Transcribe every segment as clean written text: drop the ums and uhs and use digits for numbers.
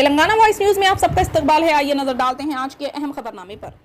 Telangana voice news में आप सबका इस्तकबाल है। आइए नजर डालते हैं आज के अहम खबरनामे पर।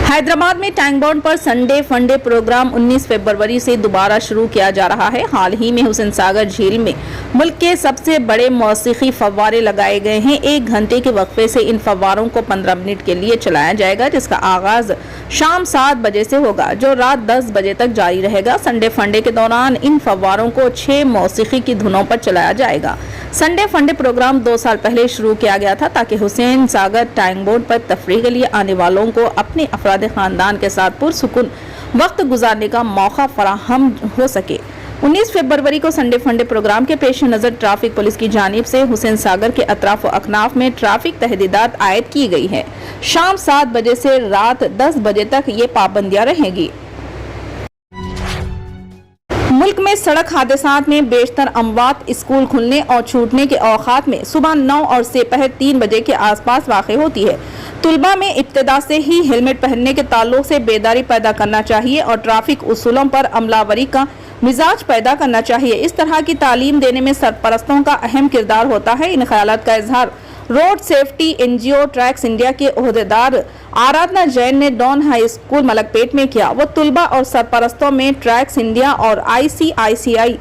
हैदराबाद में टैंक बॉन्ड पर संडे फंडे प्रोग्राम 19 फरवरी से दोबारा शुरू किया जा रहा है। हाल ही में हुसैन सागर झील में मुल्क के सबसे बड़े मौसीकी फव्वारे लगाए गए हैं। 1 घंटे के वक्फे से इन फव्वारों को 15 मिनट के लिए चलाया जाएगा, जिसका आगाज शाम 7 बजे से होगा जो रात 10 बजे तक जारी रहेगा। संडे फंडे के दौरान इन फव्वारों को 6 मौसीकी की धुनों पर चलाया जाएगा। संडे फंडे प्रोग्राम 2 साल पहले शुरू किया गया था ताकि हुसैन सागर टैंक बॉन्ड पर तफरीह के लिए आने वालों को अपने अफराद खानदान के साथ पुरसुकून वक्त गुजारने का मौका फराहम हो सके। 19 फरवरी को संडे फंडे प्रोग्राम के पेश नजर ट्रैफिक पुलिस की जानिब से हुसैन सागर के अतराफ व अकनाफ में ट्रैफिक तहदीदात आयद की गई है। शाम 7 बजे से रात 10 बजे तक ये पाबंदियां रहेंगी। मुल्क में सड़क हादसात में बेशतर अमवात स्कूल खुलने और छूटने के औकात में सुबह 9 और दोपहर 3 बजे के आसपास वाक़ होती है। तुलबा में इब्तिदा से ही हेलमेट पहनने के ताल्लुक से बेदारी पैदा करना चाहिए और ट्रैफिक उसूलों पर अमलावरी का मिजाज पैदा करना चाहिए। इस तरह की तालीम देने में सरपरस्तों का अहम किरदार होता है। इन ख्यालात का इजहार road safety NGO tracks India के ओहदेदार आराधना जैन ने डॉन हाई स्कूल मलकपेट में किया। वो तुलबा और सरपरस्तों में ट्रैक्स इंडिया और ICICI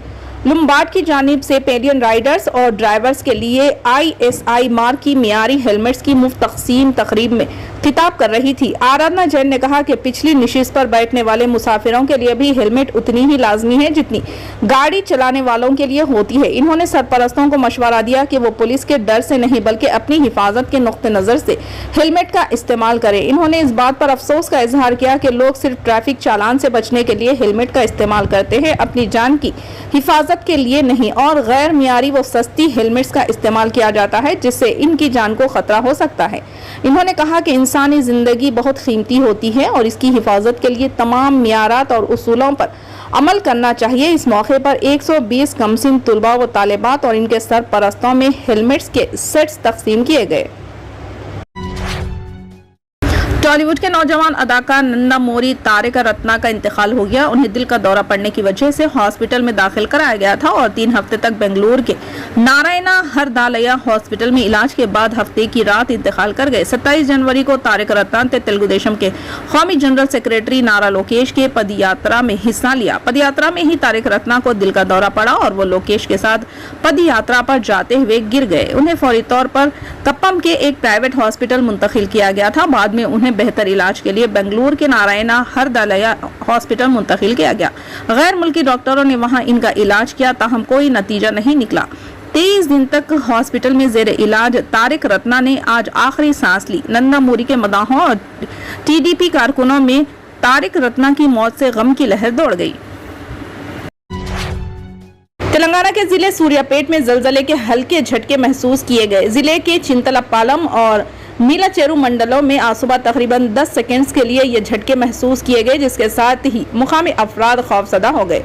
लुम्बार्ड की जानिब से पेडियन राइडर्स और ड्राइवर्स के लिए ISI मार्क की मियारी हेलमेट्स की मुफ्त तकसीम तकरीब में खिताब कर रही थी। आराधना जैन ने कहा कि पिछली नशिस्त पर बैठने वाले मुसाफिरों के लिए भी हेलमेट उतनी ही लाजमी है जितनी गाड़ी चलाने वालों के लिए होती है। इन्होंने सरपरस्तों को मशवरा दिया कि वो पुलिस के डर से नहीं बल्कि अपनी हिफाजत के नुक्ते नज़र से हेलमेट का इस्तेमाल करें। इन्होंने इस बात पर अफसोस का इजहार किया कि लोग सिर्फ ट्रैफिक चालान से बचने के लिए हेलमेट का इस्तेमाल करते हैं, अपनी जान की हिफाजत के लिए नहीं, और गैर मियारी व सस्ती हेलमेट्स का इस्तेमाल किया जाता है जिससे इनकी जान को खतरा हो सकता है। इन्होंने कहा कि इंसानी जिंदगी बहुत कीमती होती है और इसकी हिफाजत के लिए तमाम मियारात और उसूलों पर अमल करना चाहिए। इस मौके पर 120 कमसिन तुलबा व तालिबात और इनके सरपरस्तों में हेलमेट्स के सेट्स तकसीम किए गए। टॉलीवुड के नौजवान अदाकार नंदामूरी तारक रत्ना का इंतकाल हो गया। उन्हें दिल का दौरा पड़ने की वजह से हॉस्पिटल में दाखिल कराया गया था और 3 हफ्ते तक बेंगलुरु के नारायणा हरदालया हॉस्पिटल में इलाज के बाद हफ्ते की रात इंतकाल कर गए। 27 जनवरी को तारक रत्ना ने तेलुगु देशम के कौमी जनरल सेक्रेटरी नारा लोकेश के पदयात्रा में हिस्सा लिया। पदयात्रा में ही तारक रत्ना को दिल का दौरा पड़ा और वो लोकेश के साथ पदयात्रा पर जाते हुए गिर गए। उन्हें फौरी तौर पर कप्पम के एक प्राइवेट हॉस्पिटल मुंतकिल किया गया था। बाद में उन्हें बेहतर इलाज के लिए बेंगलुरु के नारायणा हरदालया हॉस्पिटल मुंतकिल किया गया। गैर मुल्की डॉक्टरों ने वहां इनका इलाज किया, ताहम कोई नतीजा नहीं निकला। 23 दिन तक हॉस्पिटल में जेर इलाज तारक रत्ना ने आज आखिरी सांस ली। नंदामूरी के मदाहों और TDP कारकुनों में तारक रत्ना की मौत से गम की लहर दौड़ गई। तेलंगाना के जिले सूर्यापेट में जलजले के हल्के झटके महसूस किए गए। जिले के चिंतलपालम और मीलाचेरू मंडलों में आज सुबह तकरीबन 10 सेकंड्स के लिए ये झटके महसूस किए गए, जिसके साथ ही मुकामी अफराद खौफजदा हो गए।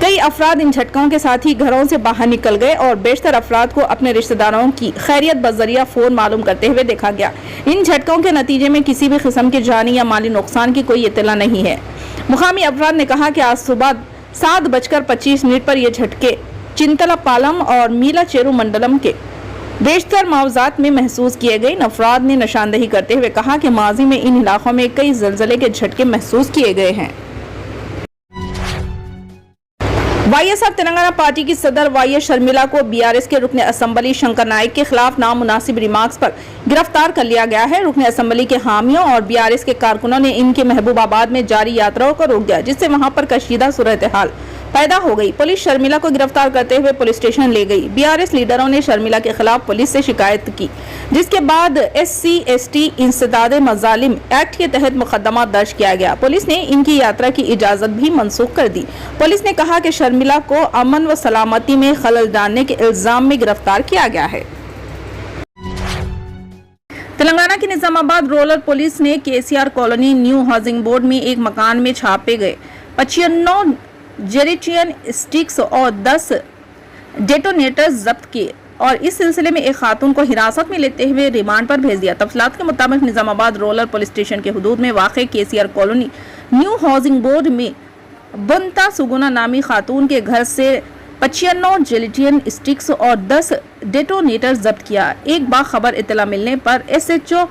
कई अफराद इन झटकों के साथ ही घरों से बाहर निकल गए और बेशतर अफराद को अपने रिश्तेदारों की खैरियत बजरिया फोन मालूम करते हुए देखा गया। इन झटकों के नतीजे में किसी भी किस्म के जानी या माली नुकसान की कोई इत्तला नहीं है। मुकामी अफराद ने कहा कि आज सुबह 7:25 पर यह झटके चिंतलपालम और मीलाचेरू मंडलम के बेशतर मुआवजात में महसूस किए गए। अफराद ने निशानदेही करते हुए कहा कि माजी में इन इलाकों में कई जलजले के झटके महसूस किए गए हैं। YSR तेलंगाना पार्टी की सदर YS शर्मिला को BRS के रुकन असम्बली शंकर नाइक के खिलाफ नामुनासिब रिमार्क्स पर गिरफ्तार कर लिया गया है। रुकन असम्बली के हामियों और BRS के कारकुनों ने इनके महबूबाबाद में जारी यात्राओं को रोक दिया, जिससे वहां पर कशीदा सूरत हाल पैदा हो गई। पुलिस शर्मिला को गिरफ्तार करते हुए पुलिस स्टेशन ले गई। BRS लीडरों ने शर्मिला के खिलाफ पुलिस से शिकायत की, जिसके बाद SC/ST इंसदाद मजालिम एक्ट के तहत मुकदमा दर्ज किया गया। पुलिस ने इनकी यात्रा की इजाजत भी मनसूख कर दी। पुलिस ने कहा कि शर्मिला को अमन व सलामती में खलल डालने के इल्जाम में गिरफ्तार किया गया है। तेलंगाना की निजामाबाद रूरल पुलिस ने KCR colony new housing board में एक मकान में छापे गए 95 जेरेटियन स्टिक्स और 10 डेटोनेटर्स जब्त किए और इस सिलसिले में एक खातून को हिरासत में लेते हुए रिमांड पर भेज दिया। तफसीलात के मुताबिक निजामाबाद रूरल पुलिस स्टेशन के हुदूद में वाक़े KCR colony new housing board में बुनता सुगुना नामी खातून के घर से 95 जेलेटिन स्टिक्स और 10 डेटोनेटर जब्त किया। एक बाखबर इत्तला मिलने पर SHO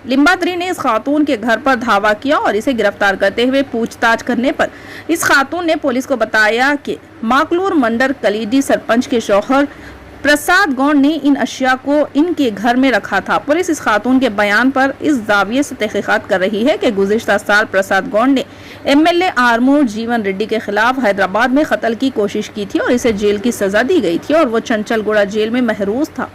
लिम्बाद्री ने इस खातून के घर पर धावा किया और इसे गिरफ्तार करते हुए पूछताछ करने पर इस खातून ने पुलिस को बताया कि माकलूर मंडर कलीदी सरपंच के शौहर प्रसाद गौंड ने इन अशिया को इनके घर में रखा था। पुलिस इस खातून के बयान पर इस दाविये से तहकीकात कर रही है कि गुज़िश्ता साल प्रसाद गौंड ने MLA आरमूर जीवन रेड्डी के खिलाफ हैदराबाद में कत्ल की कोशिश की थी और इसे जेल की सजा दी गई थी और वो चंचलगुड़ा जेल में महरूस था।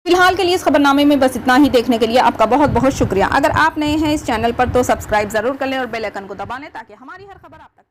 फिलहाल के लिए इस खबरनामे में बस इतना ही। देखने के लिए आपका बहुत बहुत शुक्रिया। अगर आप नए हैं इस चैनल पर तो सब्सक्राइब जरूर कर लें और बेल आइकन को दबा लें ताकि हमारी हर खबर आप तक